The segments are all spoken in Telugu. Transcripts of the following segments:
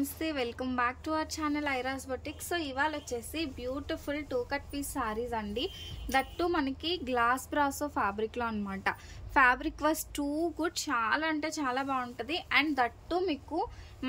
నమస్తే welcome back to our channel ఐరాస్ బొటిక్. సో ఇవాళ వచ్చేసి బ్యూటిఫుల్ 2 కట్ పీస్ సారీస్ అండి. దట్టు మనకి గ్లాస్ బ్రాసో ఫ్యాబ్రిక్లో అనమాట. ఫ్యాబ్రిక్ వాజ్ టూ గుడ్, చాలా అంటే చాలా బాగుంటుంది. అండ్ దట్టు మీకు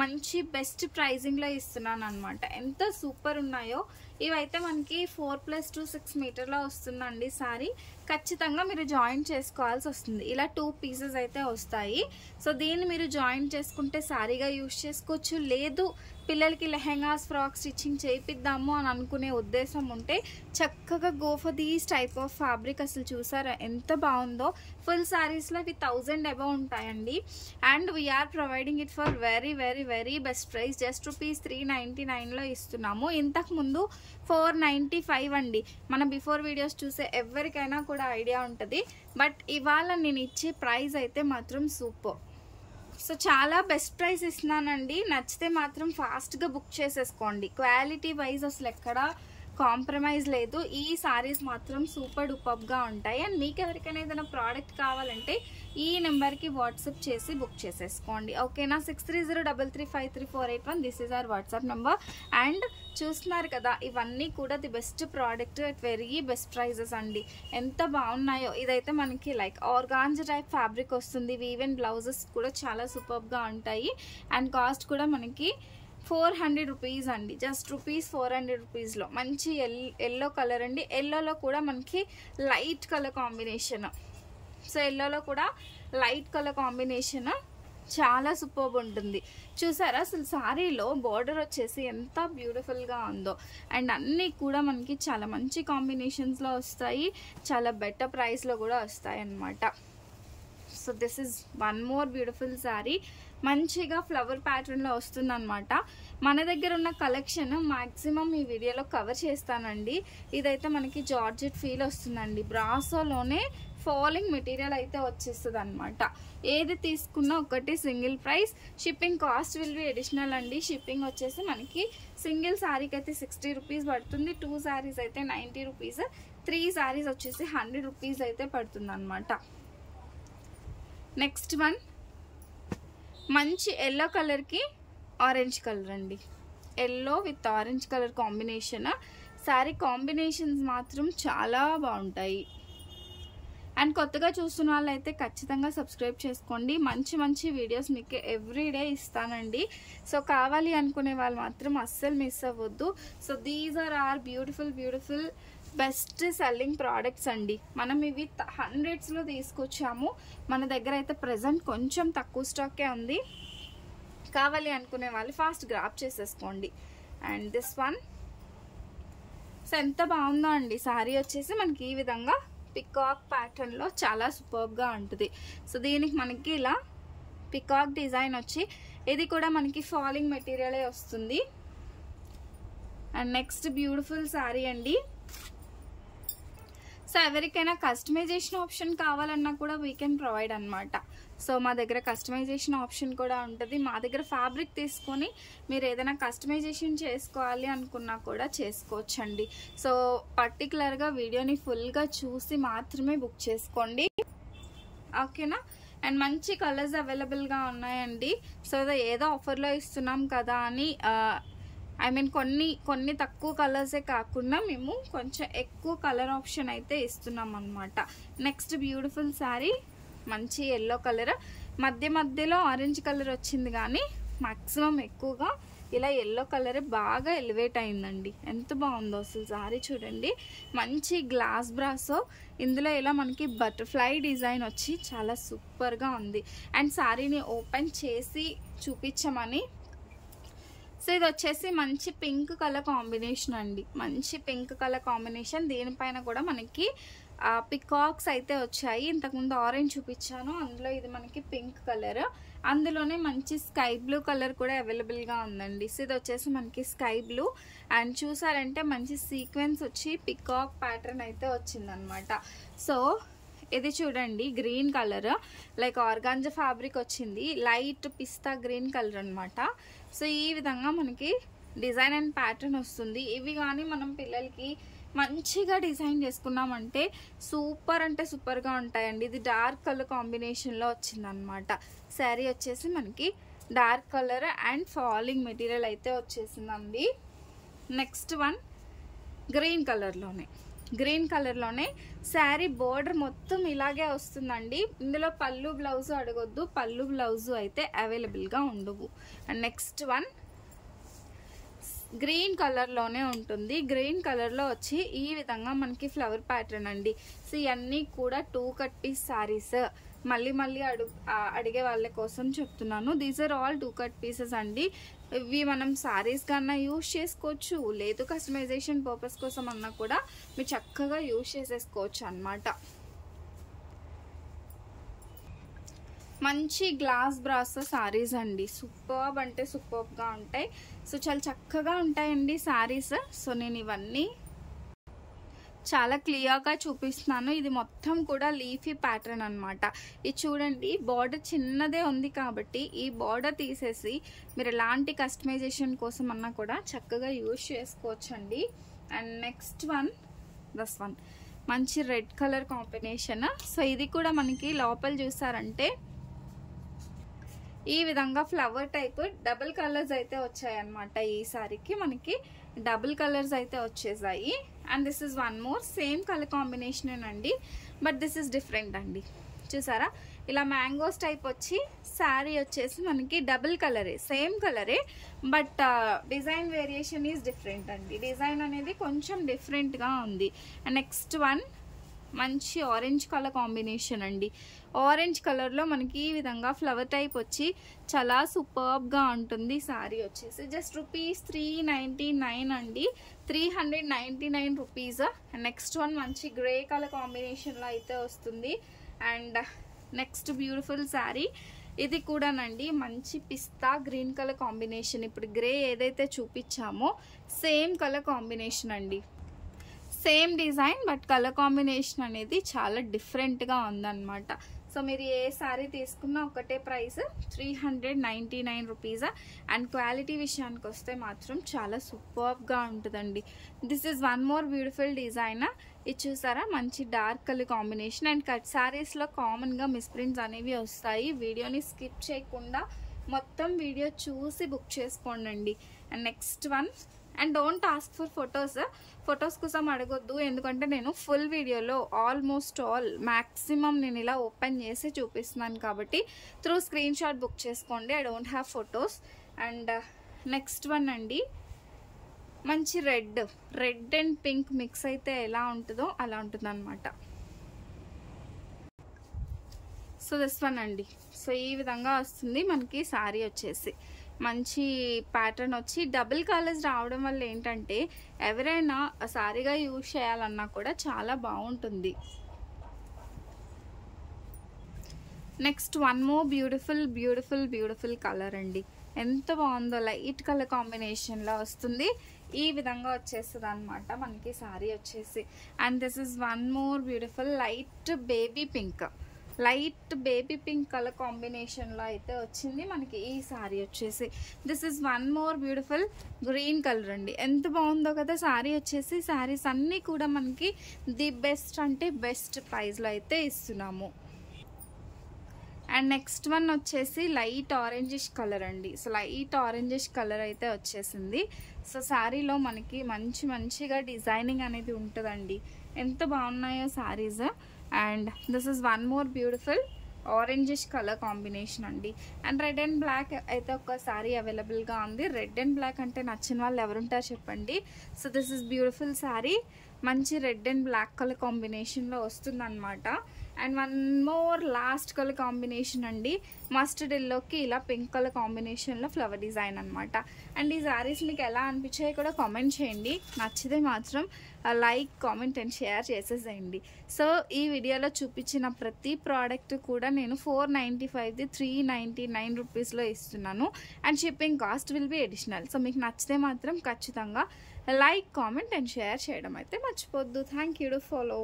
మంచి బెస్ట్ ప్రైజింగ్లో ఇస్తున్నాను అనమాట. ఎంత సూపర్ ఉన్నాయో. ఇవైతే మనకి 4+2 6 మీటర్లో వస్తుందండి సారీ. ఖచ్చితంగా మీరు జాయింట్ చేసుకోవాల్సి వస్తుంది. ఇలా 2 పీసెస్ అయితే వస్తాయి. సో దీన్ని మీరు జాయింట్ చేసుకుంటే సారీగా యూజ్ చేసుకోవచ్చు. లేదు పిల్లలకి లెహెంగాస్ ఫ్రాక్ స్టిచ్చింగ్ చేయిద్దాము అని అనుకునే ఉద్దేశం ఉంటే చక్కగా go for these type of fabric. అసలు చూసారా ఎంత బాగుందో. ఫుల్ సారీస్లో ఇవి 1000 అబౌవ్ ఉంటాయండి. And we are providing it for very very very best price. Just ₹399లో ఇస్తున్నాము. ఇంతకుముందు 495 అండి. మన బిఫోర్ వీడియోస్ చూసే ఎవరికైనా కూడా ఐడియా ఉంటుంది. బట్ ఇవాళ నేను ఇచ్చే ప్రైస్ అయితే మాత్రం సూపర్. సో చాలా బెస్ట్ ప్రైస్ ఇస్తున్నానండి. నచ్చితే మాత్రం ఫాస్ట్గా బుక్ చేసేసుకోండి. క్వాలిటీ వైజ్ అసలు ఎక్కడ కాంప్రమైజ్ లేదు. ఈ సారీస్ మాత్రం సూపర్ డూపర్గా ఉంటాయి. అండ్ మీకు ఎవరికైనా ఏదైనా ప్రోడక్ట్ కావాలంటే ఈ నెంబర్కి వాట్సాప్ చేసి బుక్ చేసేసుకోండి. ఓకేనా? 6303353481 this is our WhatsApp number. And చూస్తున్నారు కదా, ఇవన్నీ కూడా the best product at very best prices అండి. ఎంత బాగున్నాయో. ఇదైతే మనకి లైక్ ఆర్గాంజా టైప్ ఫ్యాబ్రిక్ వస్తుంది. వీవెన్ బ్లౌజెస్ కూడా చాలా సూపర్గా ఉంటాయి. అండ్ కాస్ట్ కూడా మనకి 400 రూపీస్ అండి. జస్ట్ ₹400లో మంచి ఎల్లో కలర్ అండి. ఎల్లోలో కూడా మనకి లైట్ కలర్ కాంబినేషన్. సో ఎల్లోలో కూడా లైట్ కలర్ కాంబినేషన్ చాలా సూపర్బ్ ఉంటుంది. చూసారా అసలు సారీలో బార్డర్ వచ్చేసి ఎంత బ్యూటిఫుల్గా ఉందో. అండ్ అన్నీ కూడా మనకి చాలా మంచి కాంబినేషన్స్లో వస్తాయి. చాలా బెటర్ ప్రైస్లో కూడా వస్తాయి అన్నమాట. So this is one more beautiful sari. మంచిగా ఫ్లవర్ ప్యాటర్న్లో వస్తుంది అనమాట. మన దగ్గర ఉన్న కలెక్షన్ మ్యాక్సిమం ఈ వీడియోలో కవర్ చేస్తానండి. ఇదైతే మనకి జార్జెట్ ఫీల్ వస్తుందండి. బ్రాసోలోనే ఫాలింగ్ మెటీరియల్ అయితే వచ్చేస్తుంది అనమాట. ఏది తీసుకున్నా ఒకటి single price. Shipping cost will be additional అండి. షిప్పింగ్ వచ్చేసి మనకి సింగిల్ శారీకి అయితే 60 రూపీస్ పడుతుంది. 2 శారీస్ అయితే 90 రూపీస్. 3 శారీస్ వచ్చేసి 100 రూపీస్ అయితే పడుతుంది అనమాట. నెక్స్ట్ వన్ మంచి ఎల్లో కలర్కి ఆరెంజ్ కలర్ అండి. Yellow with orange colour combination. Sari combinations మాత్రం చాలా బాగుంటాయి. అండ్ కొత్తగా చూస్తున్న వాళ్ళైతే ఖచ్చితంగా సబ్స్క్రైబ్ చేసుకోండి. మంచి మంచి వీడియోస్ మీకు ఎవ్రీడే ఇస్తానండి. సో కావాలి అనుకునే వాళ్ళు మాత్రం అస్సలు మిస్ అవ్వద్దు. So these are are beautiful beautiful best selling products అండి. మనం ఇవి 100స్లో తీసుకొచ్చాము. మన దగ్గర అయితే ప్రజెంట్ కొంచెం తక్కువ స్టాకే ఉంది. కావాలి అనుకునే వాళ్ళు ఫాస్ట్ గ్రాప్ చేసేసుకోండి. అండ్ దిస్ వన్ సో ఎంత బాగుందో అండి. సారీ వచ్చేసి మనకి ఈ విధంగా పికాక్ ప్యాటర్న్లో చాలా సూపర్గా ఉంటుంది. సో దీనికి మనకి ఇలా పికాక్ డిజైన్ వచ్చి ఇది కూడా మనకి ఫాలింగ్ మెటీరియలే వస్తుంది. అండ్ నెక్స్ట్ బ్యూటిఫుల్ సారీ అండి. సో ఎవరికైనా కస్టమైజేషన్ ఆప్షన్ కావాలన్నా కూడా వీ కెన్ ప్రొవైడ్ అనమాట. సో మా దగ్గర కస్టమైజేషన్ ఆప్షన్ కూడా ఉంటుంది. మా దగ్గర ఫ్యాబ్రిక్ తీసుకొని మీరు ఏదైనా కస్టమైజేషన్ చేసుకోవాలి అనుకున్నా కూడా చేసుకోవచ్చండి. సో పర్టికులర్గా వీడియోని ఫుల్గా చూసి మాత్రమే బుక్ చేసుకోండి. ఓకేనా? అండ్ మంచి కలర్స్ అవైలబుల్గా ఉన్నాయండి. సో ఏదో ఆఫర్లో ఇస్తున్నాం కదా అని కొన్ని తక్కువ కలర్సే కాకుండా మేము కొంచెం ఎక్కువ కలర్ ఆప్షన్ అయితే ఇస్తున్నాం అనమాట. నెక్స్ట్ బ్యూటిఫుల్ శారీ మంచి ఎల్లో కలర్, మధ్యలో ఆరెంజ్ కలర్ వచ్చింది కానీ మ్యాక్సిమం ఎక్కువగా ఇలా ఎల్లో కలర్ బాగా ఎలివేట్ అయిందండి. ఎంత బాగుందో అసలు శారీ చూడండి. మంచి గ్లాస్ బ్రాసో. ఇందులో ఇలా మనకి బటర్ఫ్లై డిజైన్ వచ్చి చాలా సూపర్గా ఉంది. అండ్ శారీని ఓపెన్ చేసి చూపించమని. సో ఇది వచ్చేసి మంచి పింక్ కలర్ కాంబినేషన్ అండి. మంచి పింక్ కలర్ కాంబినేషన్. దీనిపైన కూడా మనకి పికాక్స్ అయితే వచ్చాయి. ఇంతకుముందు ఆరెంజ్ చూపించాను, అందులో ఇది మనకి పింక్ కలర్. అందులోనే మంచి స్కై బ్లూ కలర్ కూడా అవైలబుల్గా ఉందండి. సో ఇది వచ్చేసి మనకి స్కై బ్లూ. అండ్ చూసారంటే మంచి సీక్వెన్స్ వచ్చి పికాక్ ప్యాటర్న్ అయితే వచ్చిందనమాట. సో ఇది చూడండి green colour like organza fabric వచ్చింది. లైట్ పిస్తా గ్రీన్ కలర్ అనమాట. సో ఈ విధంగా మనకి డిజైన్ అండ్ ప్యాటర్న్ వస్తుంది. ఇవి కానీ మనం పిల్లలకి మంచిగా డిజైన్ చేసుకున్నామంటే సూపర్ అంటే సూపర్గా ఉంటాయండి. ఇది డార్క్ కలర్ కాంబినేషన్లో వచ్చిందనమాట. శారీ వచ్చేసి మనకి dark colour and falling material అయితే వచ్చేసిందండి. నెక్స్ట్ వన్ గ్రీన్ కలర్లోనే శారీ బోర్డర్ మొత్తం ఇలాగే వస్తుందండి. ఇందులో పళ్ళు బ్లౌజ్ అడగొద్దు, పళ్ళు బ్లౌజు అయితే అవైలబుల్గా ఉండవు. అండ్ నెక్స్ట్ వన్ గ్రీన్ కలర్లోనే ఉంటుంది. గ్రీన్ కలర్లో వచ్చి ఈ విధంగా మనకి ఫ్లవర్ ప్యాటర్న్ అండి. సో ఇవన్నీ కూడా 2 కట్ పీస్ శారీస్. మళ్ళీ అడిగే వాళ్ళ కోసం చెప్తున్నాను. These are all 2 cut pieces అండి. ఇవి మనం శారీస్ కన్నా యూజ్ చేసుకోవచ్చు, లేదు కస్టమైజేషన్ పర్పస్ కోసం అన్నా కూడా మీరు చక్కగా యూజ్ చేసేసుకోవచ్చు అన్నమాట. మంచి గ్లాస్ బ్రాసో శారీస్ అండి. సూపర్బ్ అంటే సూపర్బ్గా ఉంటాయి. సో చాలా చక్కగా ఉంటాయండి శారీస్. సో నేను ఇవన్నీ చాలా క్లియర్గా చూపిస్తున్నాను. ఇది మొత్తం కూడా లీఫీ ప్యాటర్న్ అనమాట. ఇది చూడండి, బార్డర్ చిన్నదే ఉంది కాబట్టి ఈ బార్డర్ తీసేసి మీరు ఎలాంటి కస్టమైజేషన్ కోసం అన్నా కూడా చక్కగా యూజ్ చేసుకోవచ్చండి. And next one this one మంచి రెడ్ కలర్ కాంబినేషన్. సో ఇది కూడా మనకి లోపల చూసారంటే ఈ విధంగా ఫ్లవర్ టైప్ డబుల్ కలర్స్ అయితే వచ్చాయి అన్నమాట. ఈ సారీకి మనకి డబుల్ కలర్స్ అయితే వచ్చేసాయి. And this is one more same colour combination అండి, బట్ దిస్ ఇస్ డిఫరెంట్ అండి. చూసారా, ఇలా మ్యాంగోస్ టైప్ వచ్చి శారీ వచ్చేసి మనకి డబుల్ కలరే, సేమ్ కలరే, but design variation is different అండి. డిజైన్ అనేది కొంచెం డిఫరెంట్గా ఉంది. అండ్ నెక్స్ట్ వన్ మంచి ఆరెంజ్ కలర్ కాంబినేషన్ అండి. ఆరెంజ్ కలర్లో మనకి ఈ విధంగా ఫ్లవర్ టైప్ వచ్చి చాలా సూపర్బ్గా ఉంటుంది. శారీ వచ్చేసి జస్ట్ ₹399 అండి, 399 రూపీస్. నెక్స్ట్ వన్ మంచి గ్రే కలర్ కాంబినేషన్లో అయితే వస్తుంది. అండ్ నెక్స్ట్ బ్యూటిఫుల్ శారీ ఇది కూడానండి, మంచి పిస్తా గ్రీన్ కలర్ కాంబినేషన్. ఇప్పుడు గ్రే ఏదైతే చూపించామో సేమ్ కలర్ కాంబినేషన్ అండి, same design but colour combination అనేది చాలా డిఫరెంట్గా ఉందన్నమాట. సో మీరు ఏ శారీ తీసుకున్నా ఒకటే ప్రైస్ ₹399 రూపీస్. అండ్ క్వాలిటీ విషయానికి వస్తే మాత్రం చాలా సూపర్గా ఉంటుందండి. This is one more beautiful design. ఇది చూసారా, మంచి dark colour combination. And cut శారీస్లో కామన్గా మిస్ప్రింట్స్ అనేవి వస్తాయి. వీడియోని స్కిప్ చేయకుండా మొత్తం వీడియో చూసి బుక్ చేసుకోండి. And next one, and don't ask for photos కోసం అడగొద్దు, ఎందుకంటే నేను ఫుల్ వీడియోలో ఆల్మోస్ట్ ఆల్ మ్యాక్సిమం నేను ఇలా ఓపెన్ చేసి చూపిస్తున్నాను కాబట్టి త్రూ స్క్రీన్ షాట్ బుక్ చేసుకోండి. I don't have photos. And next one అండి, మంచి రెడ్ అండ్ పింక్ మిక్స్ అయితే ఎలా ఉంటుందో అలా ఉంటుంది అనమాట. సో దిస్ వన్ అండి. సో ఈ విధంగా వస్తుంది మనకి శారీ వచ్చేసి. మంచి ప్యాటర్న్ వచ్చి డబుల్ కలర్స్ రావడం వల్ల ఏంటంటే ఎవరైనా సారీగా యూజ్ చేయాలన్నా కూడా చాలా బాగుంటుంది. Next one more beautiful colour అండి. ఎంత బాగుందో, లైట్ కలర్ కాంబినేషన్లో వస్తుంది. ఈ విధంగా వచ్చేస్తుంది అనమాట మనకి శారీ వచ్చేసి. And this is one more beautiful light baby pink colour కాంబినేషన్లో అయితే వచ్చింది మనకి ఈ శారీ వచ్చేసి. This is one more beautiful green colour అండి. ఎంత బాగుందో కదా శారీ వచ్చేసి. శారీస్ అన్నీ కూడా మనకి ది బెస్ట్ అంటే బెస్ట్ ప్రైస్లో అయితే ఇస్తున్నాము. అండ్ నెక్స్ట్ వన్ వచ్చేసి లైట్ ఆరెంజిష్ కలర్ అండి. సో లైట్ ఆరెంజిష్ కలర్ అయితే వచ్చేసింది. సో శారీలో మనకి మంచిగా డిజైనింగ్ అనేది ఉంటుందండి. ఎంత బాగున్నాయో saris. And this is one more beautiful orangish colour combination అండి. అండ్ రెడ్ అండ్ బ్లాక్ అయితే ఒక శారీ అవైలబుల్గా ఉంది. రెడ్ అండ్ బ్లాక్ అంటే నచ్చిన వాళ్ళు ఎవరుంటారు చెప్పండి. So this is beautiful sari, మంచి రెడ్ అండ్ బ్లాక్ కలర్ కాంబినేషన్లో వస్తుందన్నమాట. And one more last colour combination అండి, మస్టర్డ్ ఎల్లోకి ఇలా పింక్ కలర్ కాంబినేషన్లో ఫ్లవర్ డిజైన్ అనమాట. అండ్ ఈ శారీస్ మీకు ఎలా అనిపించాయో కూడా కామెంట్ చేయండి. నచ్చితే మాత్రం లైక్, కామెంట్ అండ్ షేర్ చేసేసేయండి. సో ఈ వీడియోలో చూపించిన ప్రతి ప్రోడక్ట్ కూడా నేను 495ది 399 రూపీస్లో ఇస్తున్నాను. And shipping cost will be additional. So మీకు నచ్చితే మాత్రం ఖచ్చితంగా లైక్, కామెంట్ అండ్ షేర్ చేయడం అయితే మర్చిపోద్దు. Thank you to follow.